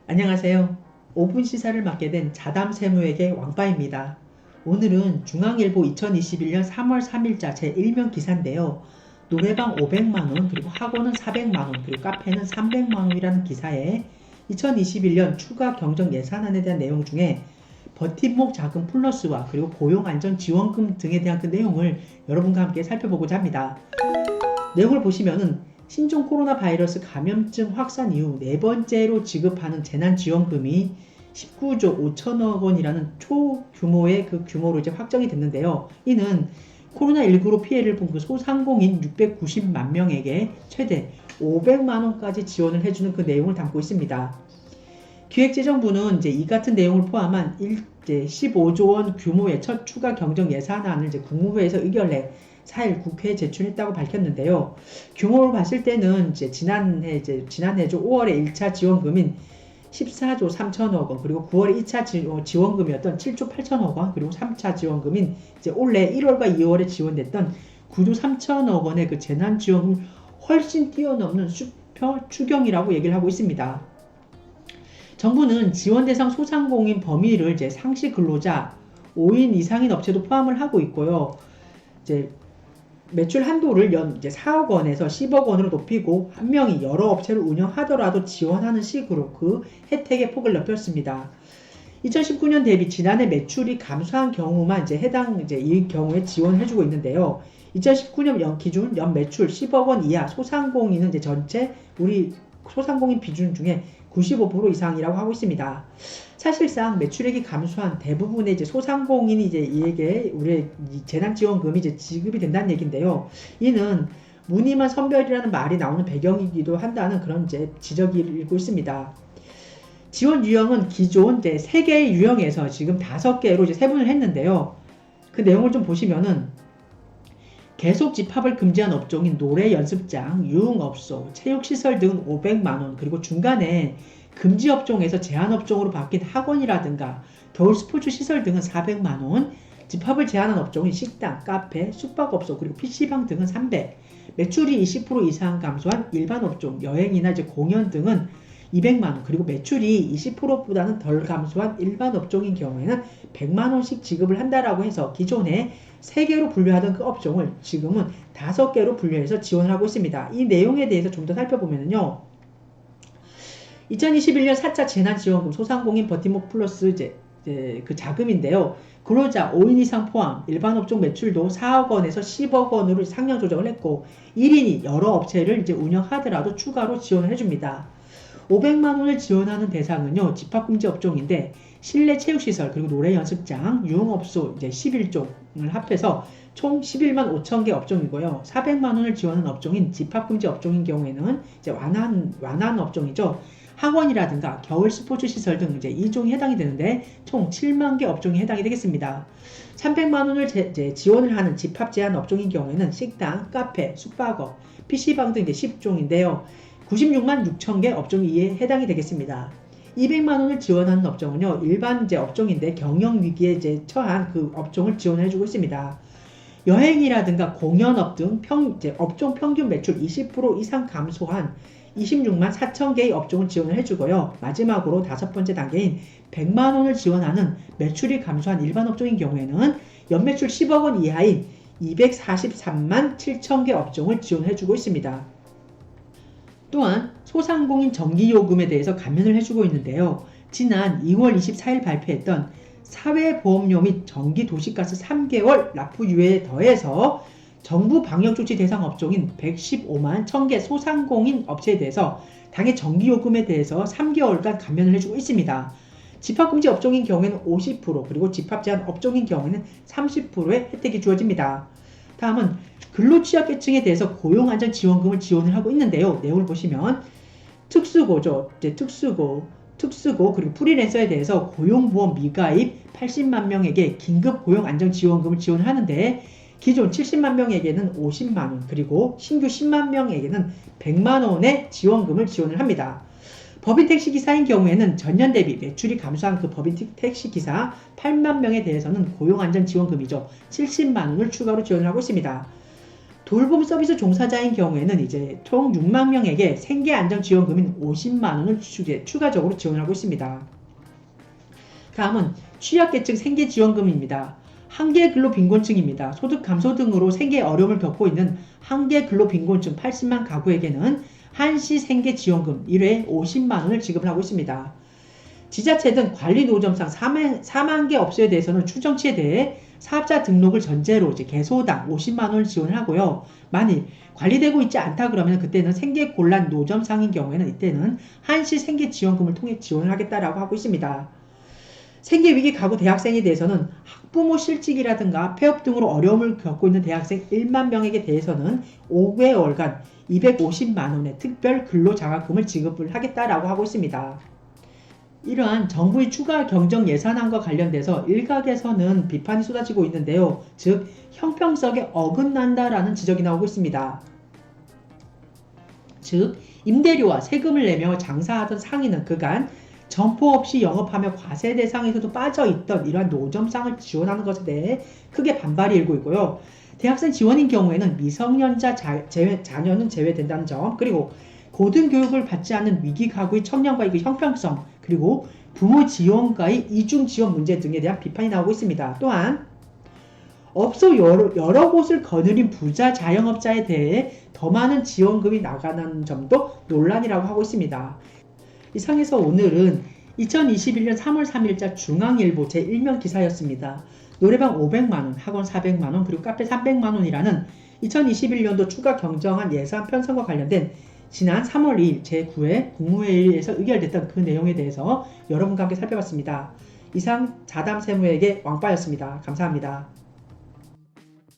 안녕하세요. 5분 시사를 맡게 된 자담세무에게 왕빠입니다. 오늘은 중앙일보 2021년 3월 3일자 제1면 기사인데요. 노래방 500만원, 그리고 학원은 400만원, 그리고 카페는 300만원이라는 기사에 2021년 추가 경정 예산안에 대한 내용 중에 버팀목 자금 플러스와 그리고 고용안정지원금 등에 대한 그 내용을 여러분과 함께 살펴보고자 합니다. 내용을 보시면은 신종 코로나 바이러스 감염증 확산 이후 네 번째로 지급하는 재난지원금이 19조 5천억 원이라는 초규모의 그 규모로 이제 확정이 됐는데요. 이는 코로나19로 피해를 본 그 소상공인 690만 명에게 최대 500만 원까지 지원을 해주는 그 내용을 담고 있습니다. 기획재정부는 이제 이 같은 내용을 포함한 15조 원 규모의 첫 추가 경정 예산안을 이제 국무회에서 의결해 4일 국회에 제출했다고 밝혔는데요. 규모로 봤을 때는 이제 지난해죠 5월에 1차 지원금인 14조 3천억 원, 그리고 9월에 2차 지원금이었던 7조 8천억 원, 그리고 3차 지원금인 이제 올해 1월과 2월에 지원됐던 9조 3천억 원의 그 재난지원금 훨씬 뛰어넘는 수표 추경이라고 얘기를 하고 있습니다. 정부는 지원 대상 소상공인 범위를 이제 상시 근로자 5인 이상인 업체도 포함을 하고 있고요. 이제 매출 한도를 연 이제 4억 원에서 10억 원으로 높이고 한 명이 여러 업체를 운영하더라도 지원하는 식으로 그 혜택의 폭을 넓혔습니다. 2019년 대비 지난해 매출이 감소한 경우만 이 경우에 지원해주고 있는데요. 2019년 기준 연 매출 10억 원 이하 소상공인은 이제 전체 우리 소상공인 비중 중에 95% 이상이라고 하고 있습니다. 사실상 매출액이 감소한 대부분의 이제 소상공인이 이제 이에게 우리 재난지원금이 이제 지급이 된다는 얘기인데요. 이는 무늬만 선별이라는 말이 나오는 배경이기도 한다는 그런 이제 지적이 일고 있습니다. 지원 유형은 기존 이제 3개의 유형에서 지금 5개로 이제 세분을 했는데요. 그 내용을 좀 보시면은 계속 집합을 금지한 업종인 노래 연습장, 유흥업소, 체육시설 등은 500만원, 그리고 중간에 금지 업종에서 제한 업종으로 바뀐 학원이라든가 겨울 스포츠 시설 등은 400만원, 집합을 제한한 업종인 식당, 카페, 숙박업소, 그리고 PC방 등은 300, 매출이 20% 이상 감소한 일반 업종, 여행이나 이제 공연 등은 200만원, 그리고 매출이 20%보다는 덜 감소한 일반 업종인 경우에는 100만원씩 지급을 한다라고 해서 기존에 3개로 분류하던 그 업종을 지금은 5개로 분류해서 지원을 하고 있습니다. 이 내용에 대해서 좀 더 살펴보면요. 2021년 4차 재난지원금 소상공인 버팀목 플러스 그 자금인데요. 근로자 5인 이상 포함 일반 업종 매출도 4억 원에서 10억 원으로 상향 조정을 했고 1인이 여러 업체를 이제 운영하더라도 추가로 지원을 해줍니다. 500만 원을 지원하는 대상은요, 집합금지 업종인데 실내 체육시설, 그리고 노래 연습장, 유흥업소 이제 11종을 합해서 총 11만 5천 개 업종이고요. 400만 원을 지원하는 업종인 집합금지 업종인 경우에는 이제 완화한 업종이죠. 학원이라든가 겨울 스포츠 시설 등 이제 2종이 해당이 되는데 총 7만 개 업종이 해당이 되겠습니다. 300만 원을 지원을 하는 집합 제한 업종인 경우에는 식당, 카페, 숙박업, PC방 등 이제 10종인데요. 96만 6천 개 업종이 이에 해당이 되겠습니다. 200만 원을 지원하는 업종은요, 일반 업종인데 경영 위기에 처한 그 업종을 지원해주고 있습니다. 여행이라든가 공연업 등 업종 평균 매출 20% 이상 감소한 26만 4천 개의 업종을 지원을 해주고요. 마지막으로 5번째 단계인 100만 원을 지원하는 매출이 감소한 일반 업종인 경우에는 연매출 10억 원 이하인 243만 7천 개 업종을 지원해주고 있습니다. 또한 소상공인 전기요금에 대해서 감면을 해주고 있는데요. 지난 2월 24일 발표했던 사회보험료 및 전기도시가스 3개월 납부 유예에 더해서 정부 방역조치 대상 업종인 115만 1000개 소상공인 업체에 대해서 당해 전기요금에 대해서 3개월간 감면을 해주고 있습니다. 집합금지 업종인 경우에는 50%, 그리고 집합제한 업종인 경우에는 30%의 혜택이 주어집니다. 다음은 근로취약계층에 대해서 고용안정지원금을 지원을 하고 있는데요. 내용을 보시면 특수고죠. 특수고 그리고 프리랜서에 대해서 고용보험 미가입 80만 명에게 긴급 고용안정지원금을 지원을 하는데 기존 70만 명에게는 50만 원, 그리고 신규 10만 명에게는 100만 원의 지원금을 지원을 합니다. 법인 택시기사인 경우에는 전년 대비 매출이 감소한 그 법인 택시기사 8만 명에 대해서는 고용안정지원금이죠. 70만 원을 추가로 지원을 하고 있습니다. 돌봄 서비스 종사자인 경우에는 이제 총 6만 명에게 생계안정지원금인 50만 원을 추가적으로 지원하고 있습니다. 다음은 취약계층 생계지원금입니다. 한계 근로빈곤층입니다. 소득 감소 등으로 생계 어려움을 겪고 있는 한계 근로빈곤층 80만 가구에게는 한시 생계지원금 1회에 50만 원을 지급을 하고 있습니다. 지자체 등 관리 노점상 사망계 업소에 대해서는 추정치에 대해 사업자 등록을 전제로 개소당 50만 원을 지원을 하고요. 만일 관리되고 있지 않다 그러면 그때는 생계곤란 노점상인 경우에는 이때는 한시 생계지원금을 통해 지원을 하겠다라고 하고 있습니다. 생계위기 가구 대학생에 대해서는 학부모 실직이라든가 폐업 등으로 어려움을 겪고 있는 대학생 1만 명에게 대해서는 5개월간 250만 원의 특별 근로장학금을 지급을 하겠다라고 하고 있습니다. 이러한 정부의 추가 경정 예산안과 관련돼서 일각에서는 비판이 쏟아지고 있는데요. 즉 형평성에 어긋난다라는 지적이 나오고 있습니다. 즉 임대료와 세금을 내며 장사하던 상인은 그간 점포 없이 영업하며 과세 대상에서도 빠져있던 이러한 노점상을 지원하는 것에 대해 크게 반발이 일고 있고요. 대학생 지원인 경우에는 미성년자 자녀는 제외된다는 점, 그리고 고등교육을 받지 않는 위기가구의 청년과의 그 형평성, 그리고 부모 지원과의 이중 지원 문제 등에 대한 비판이 나오고 있습니다. 또한 업소 여러 곳을 거느린 부자 자영업자에 대해 더 많은 지원금이 나가는 점도 논란이라고 하고 있습니다. 이상에서 오늘은 2021년 3월 3일자 중앙일보 제1면 기사였습니다. 노래방 500만원, 학원 400만원, 그리고 카페 300만원이라는 2021년도 추가 경정안 예산 편성과 관련된 지난 3월 2일 제9회 국무회의에서 의결됐던 그 내용에 대해서 여러분과 함께 살펴봤습니다. 이상 자담세무에게 왕빠였습니다. 감사합니다.